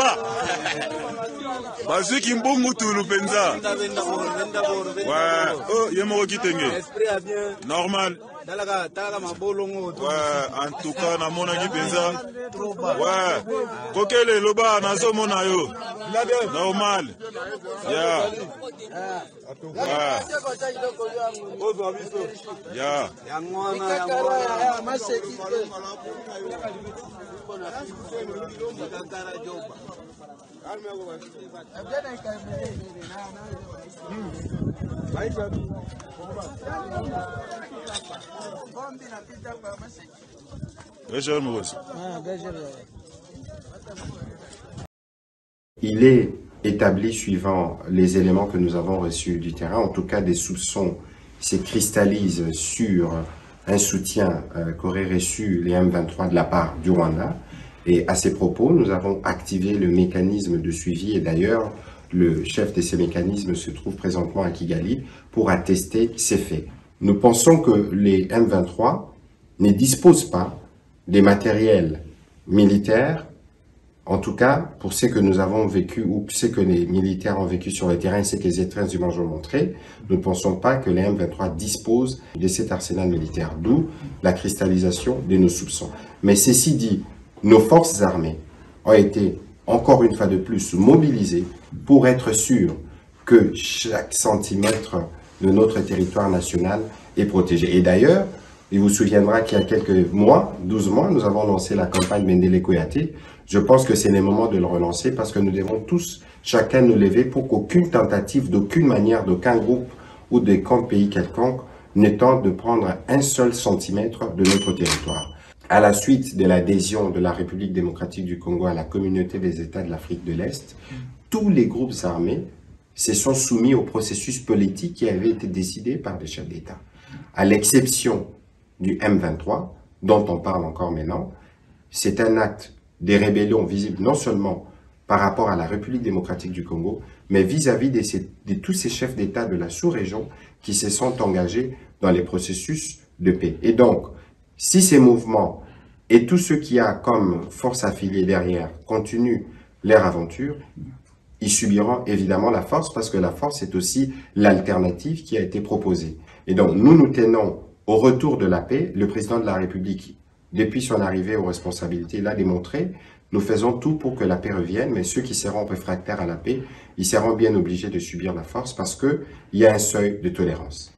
Loba. Basu Kimbungu Tulu Penza. Ouais, oh, Yemoro Kitenge. Normal. Ouais, en tout cas, na mona ki penza. Ouais, kokele loba na zo mona yo. Normal. Yeah. Ouais. Yeah. Il est établi suivant les éléments que nous avons reçus du terrain, en tout cas des soupçons se cristallisent sur un soutien qu'auraient reçu les M23 de la part du Rwanda. Et à ces propos, nous avons activé le mécanisme de suivi et d'ailleurs, le chef de ces mécanismes se trouve présentement à Kigali pour attester ces faits. Nous pensons que les M23 ne disposent pas des matériels militaires, en tout cas pour ce que nous avons vécu ou ce que les militaires ont vécu sur le terrain et ce que les étreintes du ont montré. Nous ne pensons pas que les M23 disposent de cet arsenal militaire, d'où la cristallisation de nos soupçons. Mais ceci dit, nos forces armées ont été encore une fois de plus mobilisées pour être sûrs que chaque centimètre de notre territoire national est protégé. Et d'ailleurs, il vous souviendra qu'il y a quelques mois, 12 mois, nous avons lancé la campagne Mendele Koyate. Je pense que c'est le moment de le relancer parce que nous devons tous, chacun nous lever pour qu'aucune tentative, d'aucune manière, d'aucun groupe ou de camp pays quelconque ne tente de prendre un seul centimètre de notre territoire. À la suite de l'adhésion de la République démocratique du Congo à la communauté des États de l'Afrique de l'Est, tous les groupes armés se sont soumis au processus politique qui avait été décidé par les chefs d'État. À l'exception du M23, dont on parle encore maintenant, c'est un acte de rébellion visible non seulement par rapport à la République démocratique du Congo, mais vis-à-vis de tous ces chefs d'État de la sous-région qui se sont engagés dans les processus de paix. Et donc, si ces mouvements et tous ceux qui ont comme force affiliée derrière continuent leur aventure, ils subiront évidemment la force parce que la force est aussi l'alternative qui a été proposée. Et donc, nous tenons au retour de la paix. Le président de la République, depuis son arrivée aux responsabilités, l'a démontré. Nous faisons tout pour que la paix revienne, mais ceux qui seront réfractaires à la paix, ils seront bien obligés de subir la force parce qu'il y a un seuil de tolérance.